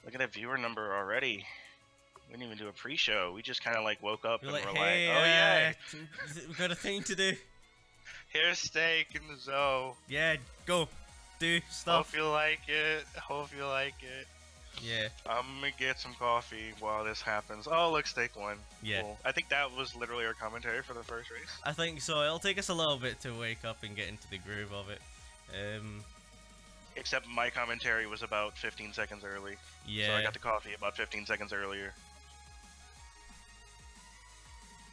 Look at that viewer number already. We didn't even do a pre-show. We just kind of like woke up You're and like, we're hey, like, oh yeah, we got a thing to do. here's steak in the zoo. Yeah, go. Do stuff. Hope you like it. Hope you like it. Yeah. I'm gonna get some coffee while this happens. Oh, look, steak won. Yeah. Cool. I think that was literally our commentary for the first race. I think so. It'll take us a little bit to wake up and get into the groove of it. Except my commentary was about 15 seconds early. Yeah. So I got the coffee about 15 seconds earlier.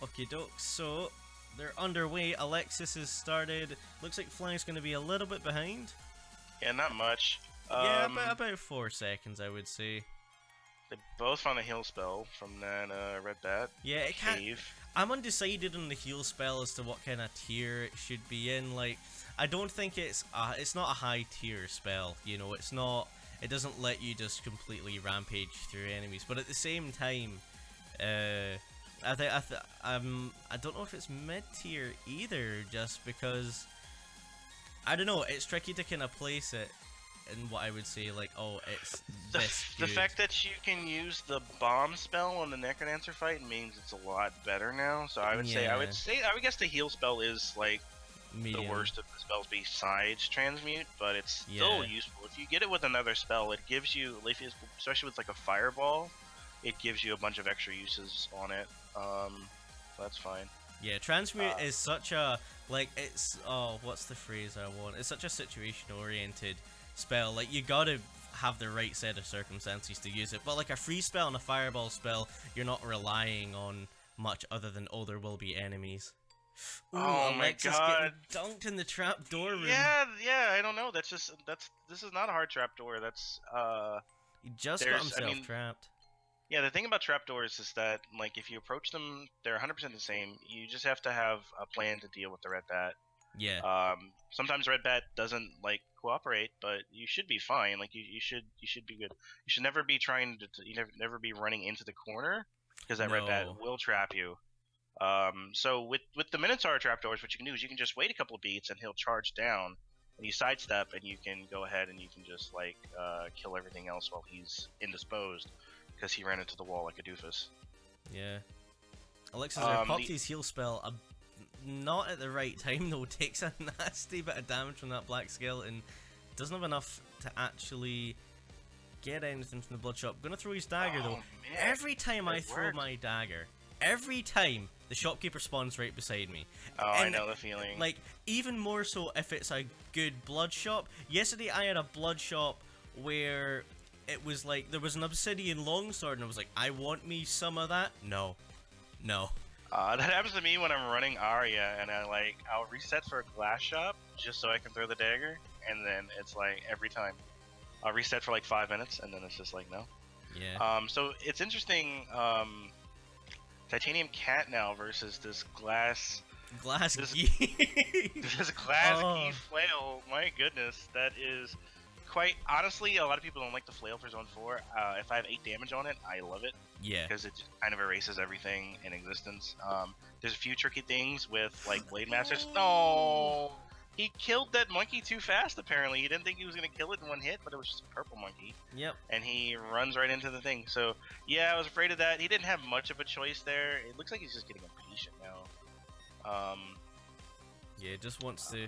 Okay, doke. So they're underway. Alexis has started. Looks like Fly's going to be a little bit behind. Yeah, not much. Yeah, about 4 seconds, I would say. They both found a heal spell from that red bat. Yeah, it can't. Cave. I'm undecided on the heal spell as to what kind of tier it should be in. Like, I don't think it's not a high tier spell. You know, it's not. It doesn't let you just completely rampage through enemies. But at the same time, I don't know if it's mid tier either. Just because I don't know. It's tricky to kind of place it in what I would say, like, oh, it's the fact that you can use the bomb spell on the Necrodancer fight means it's a lot better now. So I would say, I would guess the heal spell is like medium. the worst of the spells besides transmute, but it's still useful. If you get it with another spell, it gives you, especially with like a fireball, it gives you a bunch of extra uses on it. That's fine. Yeah, transmute is such a, like, it's, oh, what's the phrase I want? It's such a situation oriented spell. Like, you gotta have the right set of circumstances to use it, but like a free spell and a fireball spell, you're not relying on much other than, oh, there will be enemies. Ooh, oh my Alexis god, getting dunked in the trap door room. Yeah, I don't know, this is not a hard trapdoor. That's He just got himself trapped. Yeah, the thing about trapdoors is that, like, if you approach them, they're 100% the same. You just have to have a plan to deal with the red bat. Yeah. Sometimes red bat doesn't like cooperate, but you should be fine. Like, you should be good. You should never be trying to never be running into the corner, because that red bat will trap you. So with the Minotaur trapdoors, what you can do is you can just wait a couple of beats and he'll charge down, and you sidestep, and you can go ahead and you can just like kill everything else while he's indisposed, because he ran into the wall like a doofus. Yeah. Alexis popped his heal spell not at the right time though. Takes a nasty bit of damage from that black skeleton. Doesn't have enough to actually get anything from the bloodshop. Gonna throw his dagger though. Man. Every time I throw my dagger, every time the shopkeeper spawns right beside me. Oh, and I know the feeling. Like, even more so if it's a good blood shop. Yesterday I had a blood shop where it was like, there was an obsidian longsword and I was like, I want me some of that. No. That happens to me when I'm running Arya, and I'll reset for a glass shop just so I can throw the dagger, and then it's like every time I'll reset for like 5 minutes, and then it's just like no. Yeah. So it's interesting. Titanium cat now versus this glass key. This glass key flail. My goodness, that is quite honestly. A lot of people don't like the flail for Zone 4. If I have 8 damage on it, I love it. Yeah. Because it just kind of erases everything in existence. There's a few tricky things with like Blade Masters. No, he killed that monkey too fast. Apparently, he didn't think he was gonna kill it in one hit, but it was just a purple monkey. Yep. And he runs right into the thing. So yeah, I was afraid of that. He didn't have much of a choice there. It looks like he's just getting impatient now. Yeah, just wants to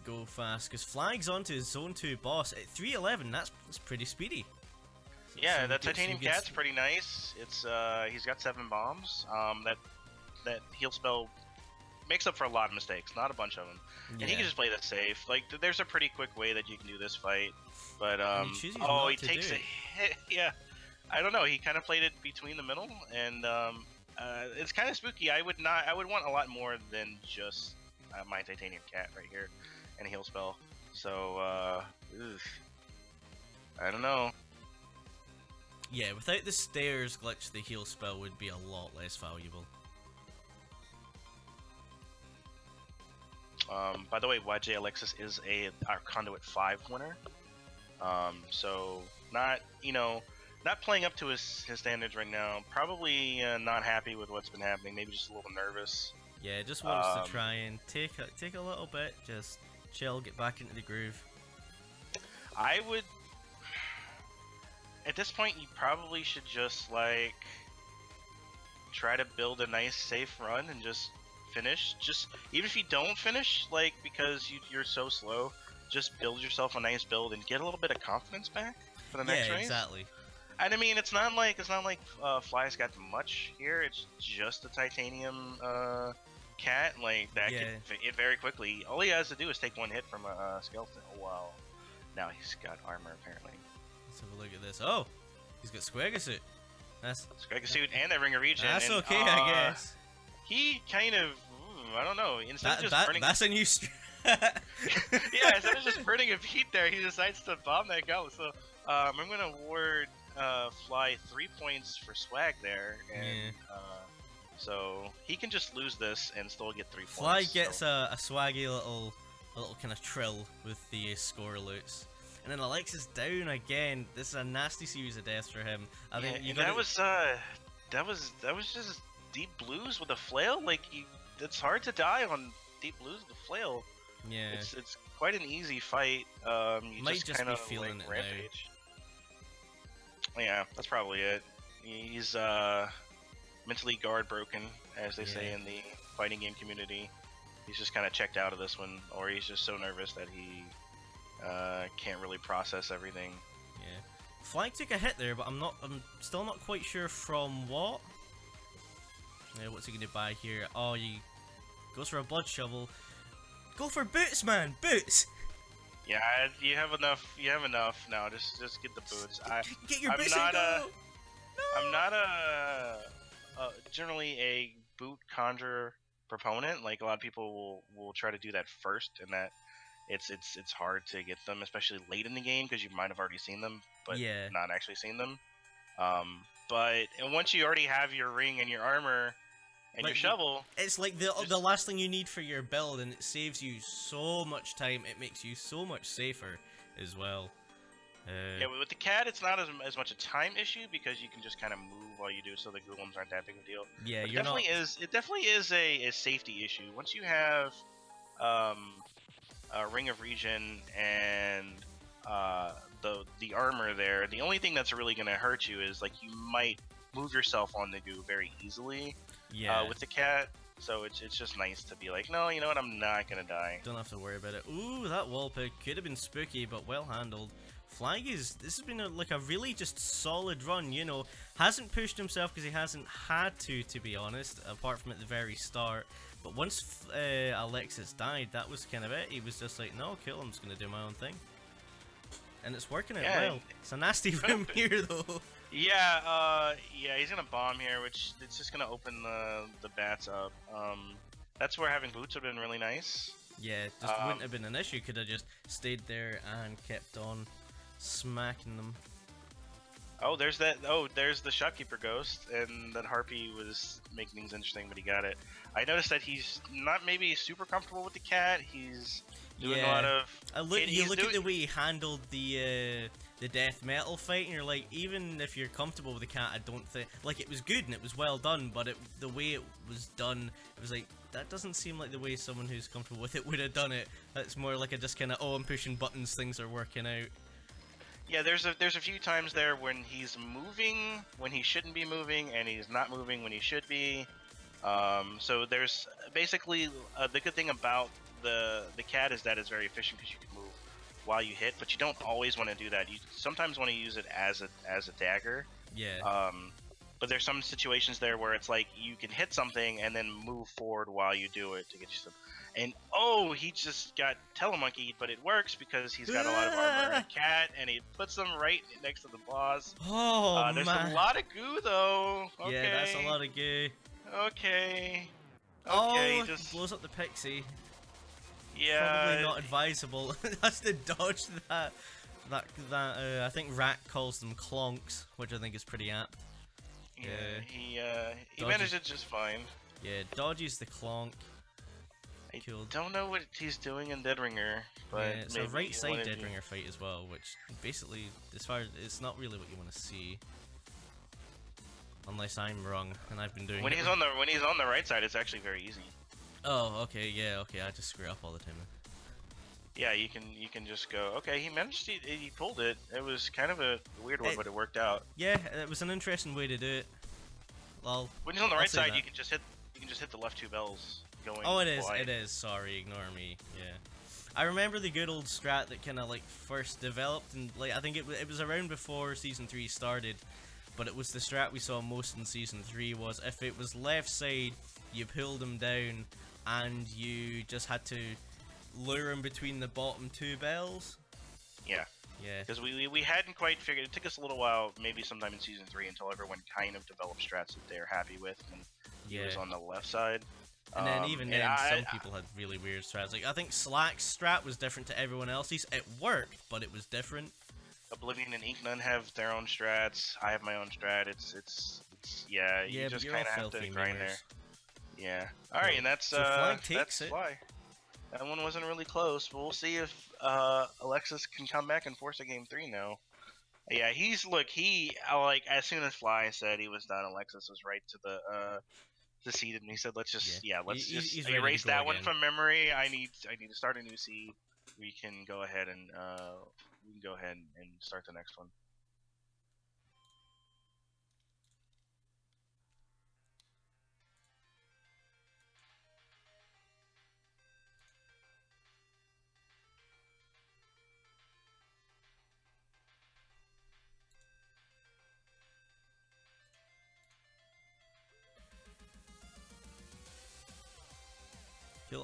go fast because Flag's onto his Zone 2 boss at 311. That's pretty speedy. Yeah, that Titanium Cat's pretty nice. It's he's got 7 bombs. That heal spell makes up for a lot of mistakes, not a bunch of them. Yeah. And he can just play that safe. Like, there's a pretty quick way that you can do this fight. But he takes a hit. Yeah, I don't know. He kind of played it between the middle, and it's kind of spooky. I would want a lot more than just my Titanium Cat right here and a heal spell. So I don't know. Yeah, without the stairs glitch, the heal spell would be a lot less valuable. By the way, YJAlexis is our Conduit 5 winner. So not playing up to his standards right now. Probably not happy with what's been happening. Maybe just a little nervous. Yeah, just wants to try and take a little bit, just chill, get back into the groove. At this point, you probably should just like try to build a nice, safe run and just finish. Just even if you don't finish, like because you're so slow, just build yourself a nice build and get a little bit of confidence back for the next race. Exactly. And I mean, it's not like Fly's got much here. It's just a titanium cat. Like that can hit very quickly. All he has to do is take one hit from a skeleton. Oh wow! Now he's got armor apparently. Let's have a look at this. Oh, he's got Squagasuit. That's Squagasuit and the Ring of Regen. That's okay, I guess. He kind of, I don't know. Instead of just burning, that's a new. Yeah, instead of just burning a beat there, he decides to bomb that go. So I'm gonna award Fly 3 points for swag there, and so he can just lose this and still get 3 points. Fly gets a swaggy little kind of trill with the score alerts. And then Alexis down again. This is a nasty series of deaths for him. I think that was just deep blues with a flail. Like it's hard to die on deep blues with a flail. Yeah, it's quite an easy fight. You might just kind be of feeling like it rampage. Yeah, that's probably it. He's mentally guard broken, as they say in the fighting game community. He's just kind of checked out of this one, or he's just so nervous that he can't really process everything. Yeah, Flying took a hit there, but I'm still not quite sure from what. Yeah, what's he gonna buy here? Oh, he goes for a blood shovel. Go for boots, man, boots. Yeah, you have enough. You have enough now. Just get the boots. Get your boots and go. No. I'm not generally a boot conjurer proponent. Like a lot of people will try to do that first, and that it's hard to get them, especially late in the game because you might have already seen them, but not actually seen them. And once you already have your ring and your armor and your shovel, it's like the last thing you need for your build, and it saves you so much time. It makes you so much safer as well. Yeah, with the cat, it's not as much a time issue because you can just kind of move while you do, so the golems aren't that big of a deal. Yeah, it definitely is a safety issue. Once you have a Ring of Regen and the armor there, the only thing that's really going to hurt you is like you might move yourself on the goo very easily. With the cat, so it's just nice to be like, no, you know what, I'm not gonna die. Don't have to worry about it. Ooh, that wall pick could have been spooky, but well handled. This has been like a really just solid run, you know. Hasn't pushed himself because he hasn't had to be honest, apart from at the very start. But once Alexis died, that was kind of it. He was just like, no, kill, I'm just gonna do my own thing. And it's working out well. It's a nasty room here though. Yeah, he's gonna bomb here, which it's just gonna open the bats up. That's where having boots would have been really nice. Yeah, it just wouldn't have been an issue. Could have just stayed there and kept on smacking them. Oh, there's the Shopkeeper Ghost, and that Harpy was making things interesting, but he got it. I noticed that he's not maybe super comfortable with the cat. He's doing a lot of. You look at the way he handled the death metal fight, and you're like, even if you're comfortable with the cat, I don't think like it was good and it was well done, but the way it was done, it was like that doesn't seem like the way someone who's comfortable with it would have done it. That's more like a just kind of I'm pushing buttons, things are working out. Yeah, there's a few times there when he's moving when he shouldn't be moving, and he's not moving when he should be. So there's basically the good thing about the cat is that it's very efficient because you can move while you hit, but you don't always want to do that. You sometimes want to use it as a dagger. Yeah. But there's some situations there where it's like you can hit something and then move forward while you do it to get you some. And oh, he just got telemonkeyed, but it works because he's got a lot of armor and a cat, and he puts them right next to the boss. Oh, there's man. a lot of goo though. Okay. Yeah, that's a lot of goo. Okay. Oh, he just blows up the pixie. Yeah. Probably not advisable. That's to dodge that. I think Rat calls them clonks, which I think is pretty apt. Yeah, he managed it just fine. Yeah, dodges the clonk. I don't know what he's doing in Deadringer, but yeah, it's a right side Deadringer fight as well, which basically, as far as it's not really what you want to see, unless I'm wrong and I've been doing. When he's on the right side, it's actually very easy. Oh, okay, yeah, okay. I just screw up all the time. Yeah, you can just go. Okay, he managed. He pulled it. It was kind of a weird one, but it worked out. Yeah, it was an interesting way to do it. Well, when he's on the right side, you can just hit the left 2 bells going. Oh, it is. wide. It is. Sorry, ignore me. Yeah. I remember the good old strat that kind of like first developed, and like I think it was around before season 3 started, but it was the strat we saw most in season 3. Was if it was left side, you pulled him down, and you just had to lure him between the bottom 2 bells. Yeah. Yeah. Because we hadn't quite figured. It took us a little while, maybe sometime in season 3, until everyone kind of developed strats that they're happy with, and he was on the left side. And then even then, some people had really weird strats. Like I think Slack's strat was different to everyone else's. It worked, but it was different. Oblivion and Inknun have their own strats. I have my own strat. It's yeah. You just kind of have to grind there. Yeah. All right, and that's that's Fly. That one wasn't really close, but we'll see if Alexis can come back and force a game 3 now. Yeah, he like as soon as Fly said he was done, Alexis was right to the seed, and he said, "Let's just let's just erase that one from memory. I need to start a new seed. We can go ahead and start the next one."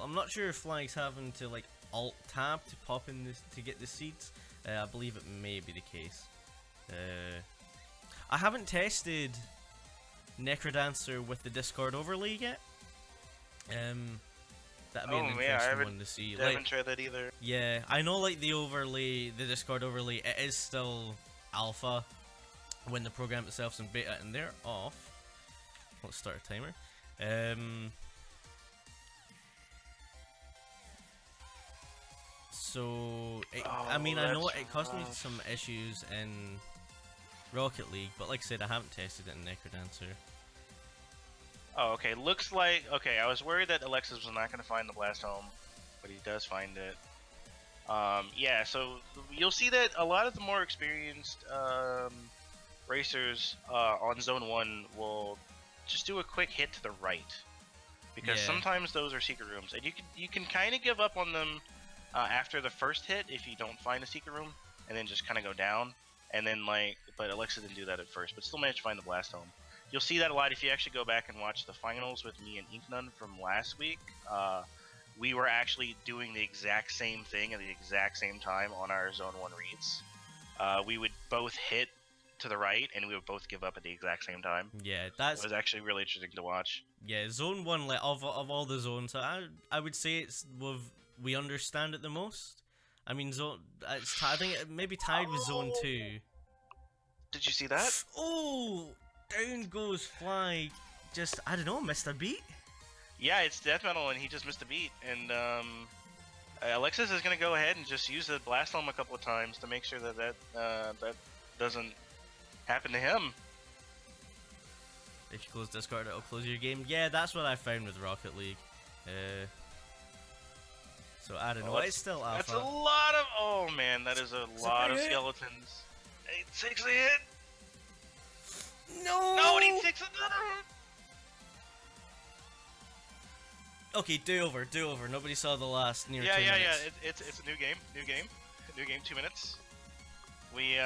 I'm not sure if Flag's having to like alt tab to pop in this to get the seeds. I believe it may be the case. I haven't tested Necrodancer with the Discord overlay yet. That'd be an interesting one to see. I haven't tried that either. Yeah, I know like the overlay, the Discord overlay, it is still alpha when the program itself's in beta, and they're off. Let's start a timer. So, I mean, I know it caused me some issues in Rocket League, but like I said, I haven't tested it in Necrodancer. Oh, okay. Looks like... Okay, I was worried that Alexis was not going to find the Blast Home, but he does find it. Yeah, so you'll see that a lot of the more experienced racers on Zone 1 will just do a quick hit to the right. Because sometimes those are secret rooms, and you can kind of give up on them after the first hit if you don't find a secret room, and then just kind of go down, and then but Alexis didn't do that at first, but still managed to find the Blast Home. You'll see that a lot if you actually go back and watch the finals with me and Inknun from last week. We were actually doing the exact same thing at the exact same time on our Zone 1 reads. We would both hit to the right, and we would both give up at the exact same time. Yeah, it was actually really interesting to watch. Yeah, Zone 1, like, of all the zones, I would say it's we understand it the most. I mean, I think it may be tied with Zone 2. Did you see that? Oh, down goes Fly. Just, I don't know, missed a beat? Yeah, it's Death Metal, and he just missed a beat. And Alexis is going to go ahead and just use the Blast Home a couple of times to make sure that doesn't happen to him. If you close Discord, it'll close your game. Yeah, that's what I found with Rocket League. So I don't know. It's still alpha. That's a lot of. Oh man, that is a lot of skeletons. 8-6 a hit. No. No, and he takes another one. Okay, do over. Nobody saw the last near 2 minutes. Yeah. It's a new game. 2 minutes. We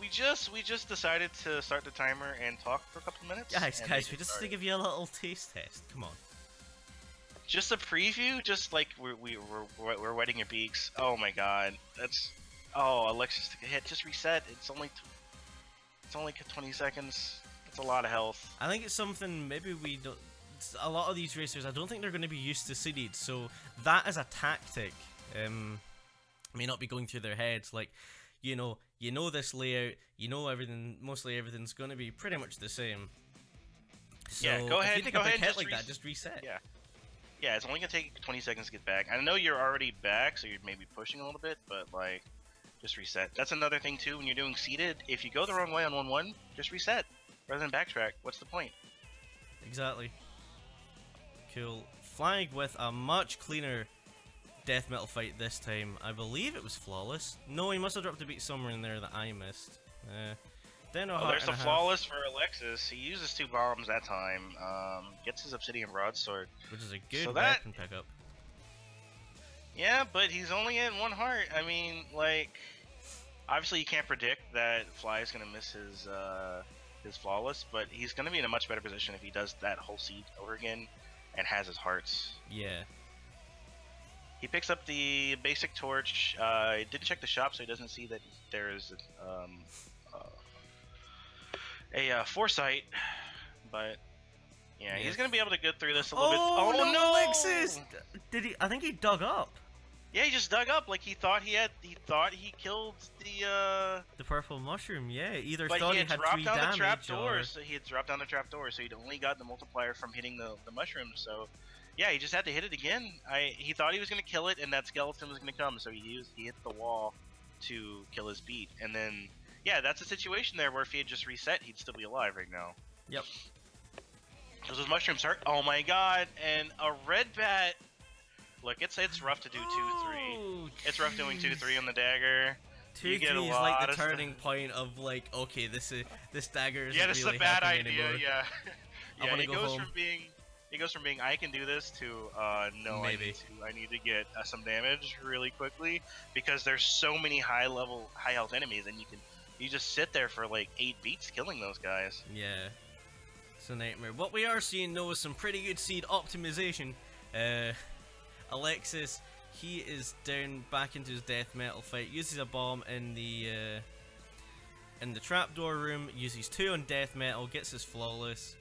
just decided to start the timer and talk for a couple minutes. Guys, we just to give you a little taste test. Come on. Just a preview, just like we're wetting your beaks. Oh my god, Alexis took a hit. Just reset. It's only 20 seconds. That's a lot of health. I think it's something maybe we don't. A lot of these racers, I don't think they're going to be used to seeded, so that as a tactic may not be going through their heads. Like, you know this layout, you know everything. Mostly everything's going to be pretty much the same. So yeah, go ahead. If you take a big hit like that, just reset. Yeah, it's only gonna take 20 seconds to get back. I know you're already back, so you're maybe pushing a little bit, but like, just reset. That's another thing too. When you're doing seeded, if you go the wrong way on 1-1, just reset rather than backtrack. What's the point? Exactly. Cool. Flag with a much cleaner death metal fight this time. I believe it was flawless. No, he must have dropped a beat somewhere in there that I missed. Then there's the flawless for Alexis. He uses 2 bombs that time. Gets his obsidian broadsword, which is a good weapon pickup. Yeah, but he's only at 1 heart. I mean, like, obviously you can't predict that Fly is gonna miss his flawless, but he's gonna be in a much better position if he does that whole seed over again and has his hearts. Yeah. He picks up the basic torch. He didn't check the shop, so he doesn't see that there is a foresight, but yeah, he's gonna be able to get through this a little bit. Oh no, Alexis! Did he? I think he dug up. Yeah, he just dug up like he thought he killed the purple mushroom. Yeah, either but thought he had dropped 3 down damage the trapdoor, or... so he had dropped down the trapdoor, so he'd only got the multiplier from hitting the mushroom. So yeah, he just had to hit it again. He thought he was gonna kill it, and that skeleton was gonna come, so he hit the wall to kill his beat, and then. Yeah, that's a situation there where if he had just reset, he'd still be alive right now. Yep. Because those mushrooms hurt. Oh my god, and a red bat. Look, it's rough to do 2-3. It's rough doing 2-3 on the dagger. 2-3 is like the turning point of like, okay, this dagger is this really is a bad idea. Anymore. Yeah. Yeah, it goes from being I can do this to no, maybe I need to get some damage really quickly because there's so many high health enemies, and you just sit there for like 8 beats killing those guys. Yeah, it's a nightmare. What we are seeing though is some pretty good seed optimization. Alexis, he is down back into his death metal fight, uses a bomb in the trapdoor room, uses 2 on death metal, gets his flawless.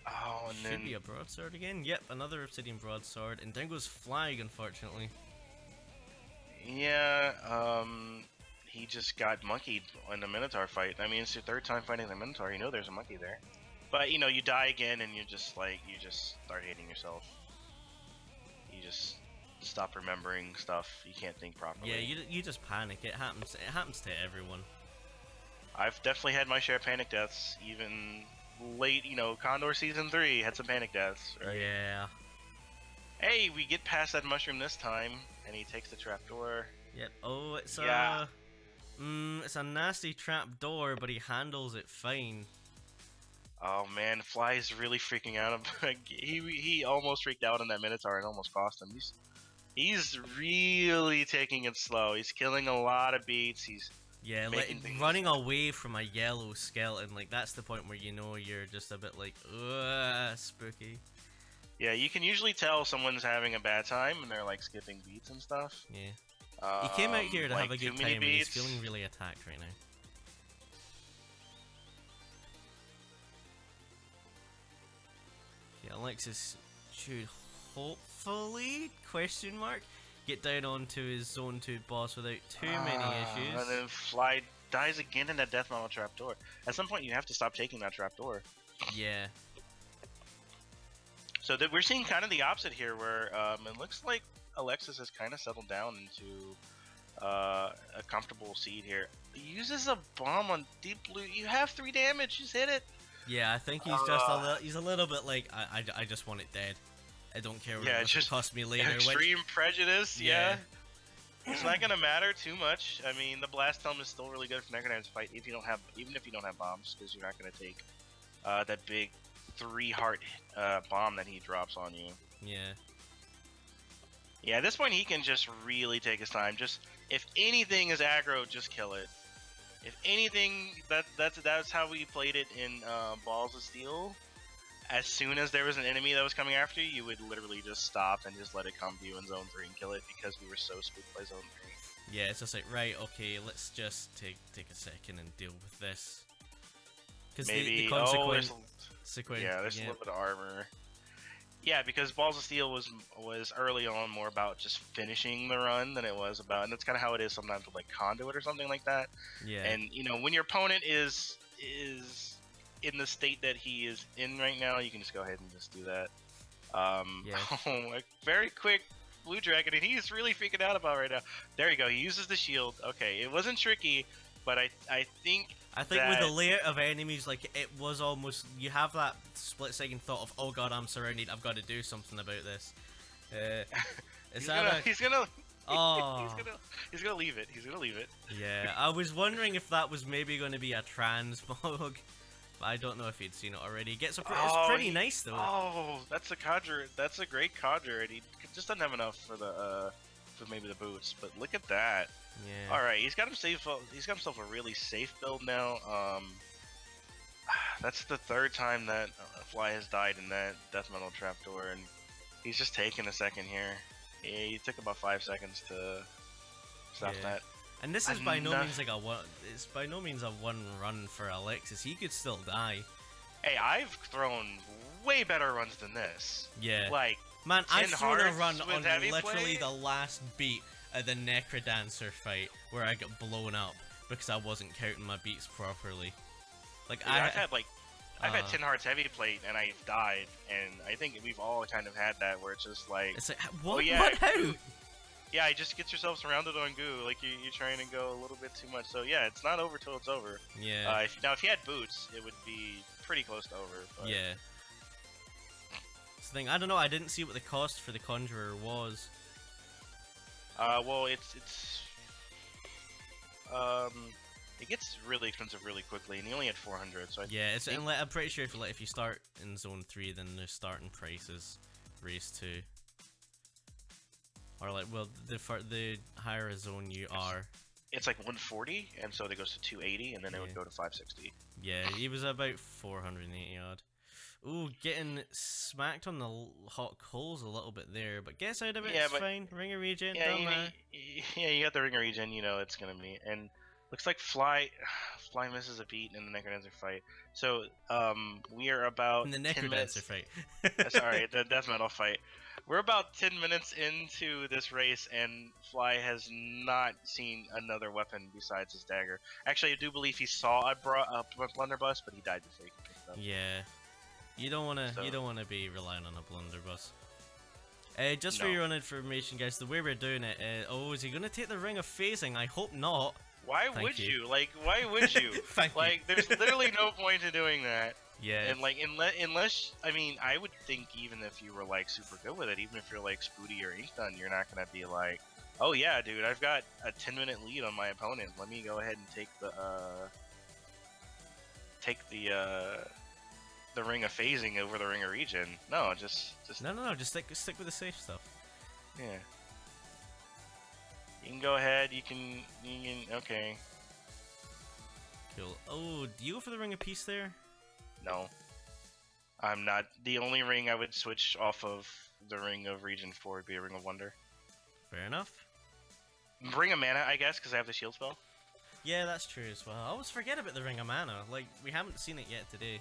Oh, and should be a broadsword again. Yep, another obsidian broadsword, and down goes Flag, unfortunately. Yeah, he just got monkeyed in the Minotaur fight. I mean, it's your 3rd time fighting the Minotaur. You know there's a monkey there. But, you know, you die again and you just start hating yourself. You just stop remembering stuff. You can't think properly. Yeah, you just panic. It happens to everyone. I've definitely had my share of panic deaths. Even late, you know, CoNDEur Season 3 had some panic deaths, right? Yeah. Hey, we get past that mushroom this time, and he takes the trapdoor. Yep. Oh, it's it's a nasty trap door, but he handles it fine. Oh man, Fly's really freaking out. He almost freaked out on that Minotaur and almost cost him. He's really taking it slow. He's killing a lot of beats. He's running away from a yellow skeleton. Like that's the point where you know you're just a bit like, ugh, spooky. Yeah, you can usually tell someone's having a bad time and they're like skipping beats and stuff. Yeah. He came out here to have a good time, and he's feeling really attacked right now. Yeah, Alexis should hopefully, get down onto his Zone 2 boss without too many issues. And then Fly dies again in that death metal trapdoor. At some point, you have to stop taking that trapdoor. Yeah. So we're seeing kind of the opposite here, where it looks like Alexis has kind of settled down into a comfortable seed here. He uses a bomb on deep blue. You have 3 damage. Just hit it. Yeah, I think he's he's a little bit like I just want it dead. I don't care what it just cost me later. Extreme prejudice. Yeah. It's not gonna matter too much. I mean, the blast helm is still really good for Necronauts fight even if you don't have bombs, because you're not gonna take that big 3 heart bomb that he drops on you. Yeah. Yeah, at this point he can just really take his time. Just if anything is aggro, just kill it. If anything, that's how we played it in Balls of Steel. As soon as there was an enemy that was coming after you, you would literally just stop and just let it come to you in Zone 3 and kill it, because we were so spooked by Zone 3. Yeah, it's just like, right, okay, let's just take a second and deal with this. Because the consequence... Yeah, there's a little bit of armor. Yeah, because Balls of Steel was early on more about just finishing the run than it was about, and that's kind of how it is sometimes with like Conduit or something like that. Yeah. And you know, when your opponent is in the state that he is in right now, you can just go ahead and just do that. Yeah. Very quick Blue Dragon, and he's really freaking out about right now. There you go. He uses the shield. Okay, it wasn't tricky, but I think with the layout of enemies, like, it was almost, you have that split-second thought of, oh god, I'm surrounded, I've got to do something about this. Oh. he's gonna leave it. He's gonna leave it. Yeah, I was wondering if that was maybe going to be a transmog. I don't know if he'd seen it already. It's pretty nice though. Oh, that's a codger. That's a great codger, and he just doesn't have enough for the for maybe the boots. But look at that. Yeah. All right, he's got himself a really safe build now. That's the third time that Fly has died in that death metal trapdoor, and he's just taking a second here. Yeah, he took about 5 seconds to stop that. And this is by no means like a one. It's by no means a one run for Alexis. He could still die. Hey, I've thrown way better runs than this. Yeah. Like, man, I've thrown a run on literally play? the last beat of the Necrodancer fight where I got blown up because I wasn't counting my beats properly. Like yeah, I've had 10 hearts heavy plate and I've died, and I think we've all kind of had that where it's just like, it's like what? Oh, yeah, what? How? Yeah, just get yourself surrounded on goo, like you're trying to go a little bit too much. So yeah, it's not over till it's over. Yeah. If you had boots, it would be pretty close to over. But... Yeah. It's the thing. I don't know. I didn't see what the cost for the CoNDEur was. Well, it gets really expensive really quickly, and he only had 400. So I'm pretty sure if you start in Zone 3, then the starting price is raised to. Or like, well, the higher a zone you are, it's like 140, and so it goes to 280, and then it would go to 560. Yeah, he was about 480 odd. Ooh, getting smacked on the hot coals a little bit there, but gets out of it. It's fine. Ringer regen. Yeah, you got the ringer regen. You know it's gonna be, and looks like Fly misses a beat in the Necrodancer fight. So we are about in the Necrodancer fight. Sorry, the death metal fight. We're about 10 minutes into this race, and Fly has not seen another weapon besides his dagger. Actually, I do believe he saw a blunderbuss, but he died before he could pick it up. Yeah, you don't wanna be relying on a blunderbuss. Just for your own information, guys, the way we're doing it, is he gonna take the Ring of Phasing? I hope not. Why would you? Like, why would you? Like, there's literally no point to doing that. Yeah. And like, unless I mean, I would think even if you were like super good with it, even if you're like Spooty or Inkdun, you're not gonna be like, oh yeah, dude, I've got a 10-minute lead on my opponent. Let me go ahead and take the Ring of Phasing over the Ring of Regen. No, just no, just stick with the safe stuff. Yeah. You can go ahead. You can. Okay. Cool. Oh, do you go for the Ring of Peace there? No. I'm not. The only ring I would switch off of the Ring of Regen for would be a Ring of Wonder. Fair enough. Ring of Mana, I guess, because I have the shield spell. Yeah, that's true as well. I always forget about the Ring of Mana. Like, we haven't seen it yet today.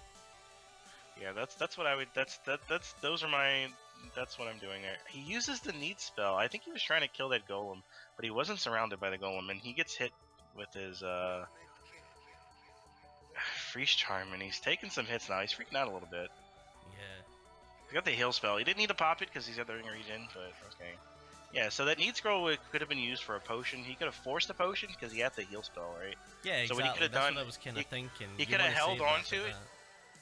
Yeah, that's what I would. That's what I'm doing there. He uses the Need spell. I think he was trying to kill that golem, but he wasn't surrounded by the golem, and he gets hit with his Freeze Charm, and he's taking some hits now. He's freaking out a little bit. Yeah. He's got the heal spell. He didn't need to pop it because he's got the Ring of Regen, but okay. Yeah, so that Need Scroll could have been used for a potion. He could have forced a potion because he had the heal spell, right? Yeah, exactly. So what he could have done, what I was kind of thinking. He could have held on to it.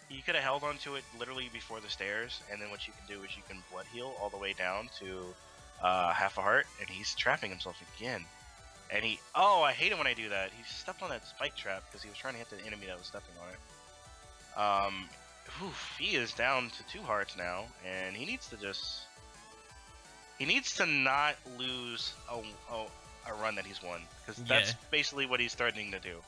You could have held onto it literally before the stairs, and then what you can do is you can blood heal all the way down to half a heart, and he's trapping himself again. And I hate it when I do that. He stepped on that spike trap because he was trying to hit the enemy that was stepping on it. He is down to 2 hearts now, and he needs to not lose a run that he's won, because that's basically what he's threatening to do.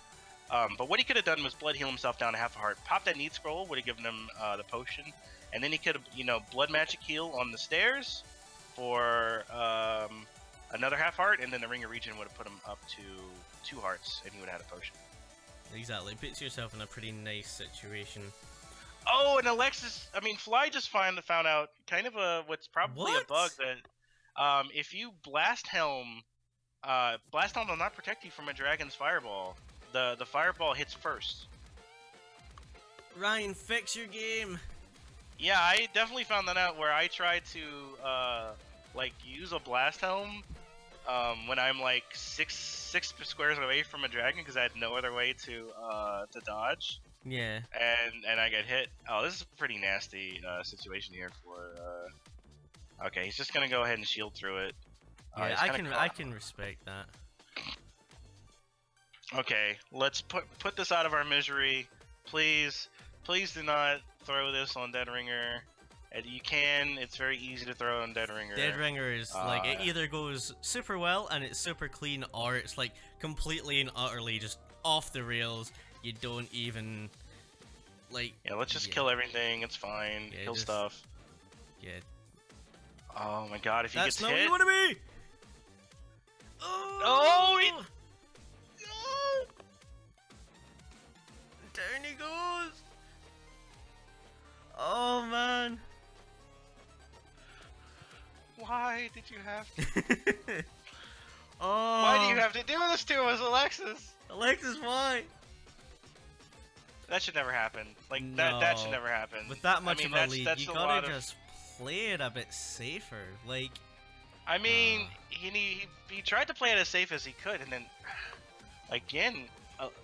But what he could have done was blood heal himself down to half a heart, pop that Need Scroll, would have given him the potion, and then he could have, blood magic heal on the stairs for another half heart, and then the Ring of Regen would have put him up to 2 hearts, and he would have had a potion. Exactly, puts yourself in a pretty nice situation. Oh, and Alexis, Fly just found out kind of what's probably a bug that if you Blast Helm will not protect you from a Dragon's Fireball. The Fireball hits first. Ryan, fix your game. Yeah, I definitely found that out where I tried to use a Blast Helm when I'm like six squares away from a dragon because I had no other way to dodge. Yeah. And I got hit. Oh, this is a pretty nasty situation here for. Okay, he's just gonna go ahead and shield through it. Yeah, I can respect that. Okay, let's put this out of our misery. Please do not throw this on Dead Ringer. You can. It's very easy to throw on Dead Ringer. Dead Ringer is like, it either goes super well and it's super clean, or it's like completely and utterly just off the rails. You don't even like. Yeah, let's just kill everything. It's fine. Yeah, kill stuff. Yeah. Oh my god, if he gets hit. That's not where you want to be. Oh! No! Down he goes. Oh man. Why did you have to? Oh. Why do you have to do this to us, Alexis? Alexis, why? That should never happen. Like No. that should never happen. With that much I mean, of a lead, you gotta of... just play it a bit safer. Like, I mean, he tried to play it as safe as he could, and then again,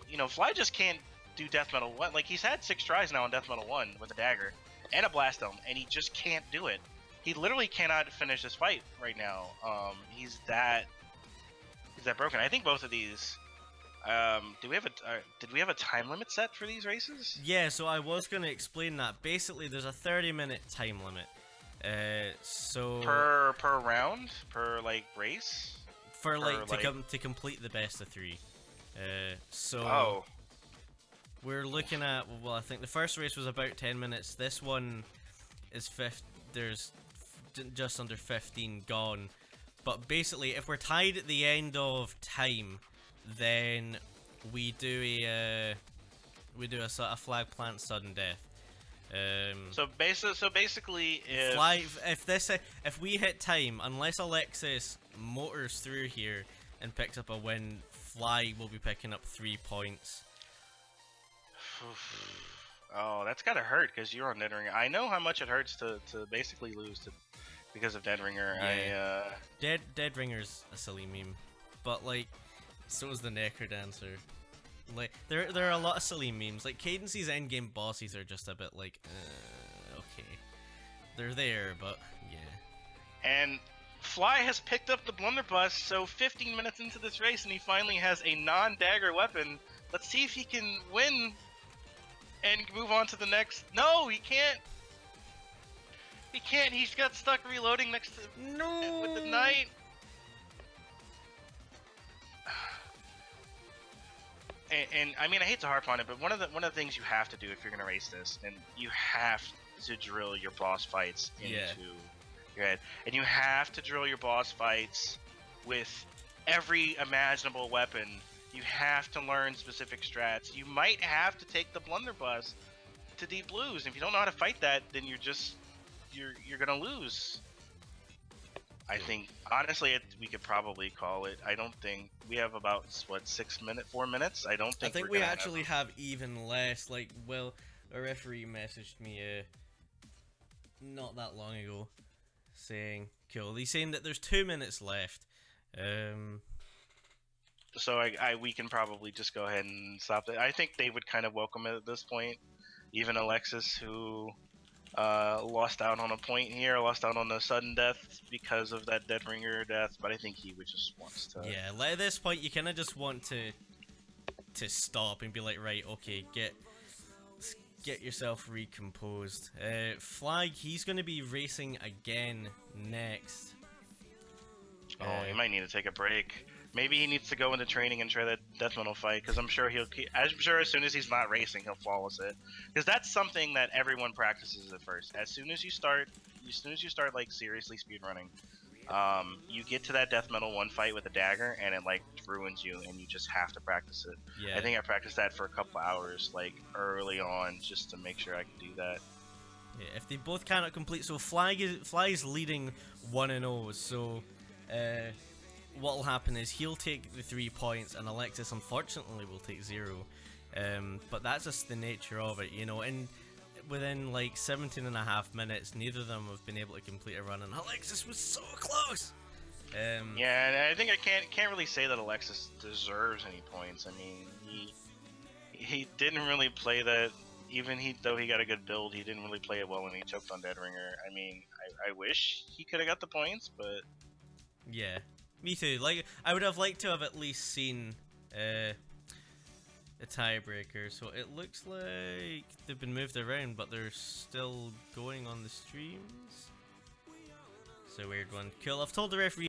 you know, Fly just can't do Death Metal 1. Like, he's had 6 tries now on Death Metal 1 with a dagger and a blast dome, and he just can't do it. He literally cannot finish this fight right now. He's that broken. I think both of these. Did we have a time limit set for these races? yeah. So I was gonna explain that. Basically, there's a 30-minute time limit. So Per round, per like race. for like to complete the best of 3. So. Oh. We're looking at, well, I think the first race was about 10 minutes. This one is there's just under 15 gone. But basically, if we're tied at the end of time, then we do a sort of flag plant sudden death. So basically, if we hit time, unless Alexis motors through here and picks up a win, Fly will be picking up 3 points. Oh, that's gotta hurt because you're on Dead Ringer. I know how much it hurts to basically lose because of Dead Ringer. Yeah. Dead Ringer's a silly meme, but like, so is the Necrodancer. Like, there are a lot of silly memes. Like, Cadence's endgame bosses are just a bit like, okay, they're there, but yeah. And Fly has picked up the blunderbuss, so 15 minutes into this race, and he finally has a non-dagger weapon. Let's see if he can win and move on to the next. No, he can't. He can't. He's got stuck reloading next to with the knight. And I mean, I hate to harp on it, but one of the things you have to do if you're gonna race this, and you have to drill your boss fights into your head, and you have to drill your boss fights with every imaginable weapon. You have to learn specific strats. You might have to take the blunderbuss to deep blues. If you don't know how to fight that, then you're gonna lose. I think honestly, we could probably call it. I don't think we have about 4 minutes. I don't think. I think we actually have even less. Like, well, a referee messaged me not that long ago saying, "Cool." He's saying that there's 2 minutes left. So we can probably just go ahead and stop it. I think they would kind of welcome it at this point. Even Alexis, who lost out on a point here, lost out on the sudden death because of that Dead Ringer death, but I think he would just wants to. Yeah, at this point, you kind of just want to stop and be like, right, okay, get yourself recomposed. Flag, he's going to be racing again next. Oh, he might need to take a break. Maybe he needs to go into training and try that death metal fight, because I'm sure as soon as he's not racing, he'll flawless it. Because that's something that everyone practices at first. As soon as you start like seriously speedrunning, you get to that death metal 1 fight with a dagger, and it like ruins you, and you just have to practice it. Yeah. I think I practiced that for a couple hours, like early on, just to make sure I could do that. Yeah, if they both cannot complete, so Fly is leading 1-0. So. What will happen is he'll take the 3 points, and Alexis unfortunately will take 0. But that's just the nature of it, you know. And within like 17.5 minutes, neither of them have been able to complete a run, and Alexis was so close. Yeah, and I think I can't really say that Alexis deserves any points. I mean, he didn't really play that. Even though he got a good build, he didn't really play it well when he choked on Dead Ringer. I mean, I wish he could have got the points, but yeah. Me too. Like, I would have liked to have at least seen a tiebreaker. So it looks like they've been moved around, but they're still going on the streams. It's a weird one. Cool. I've told the referee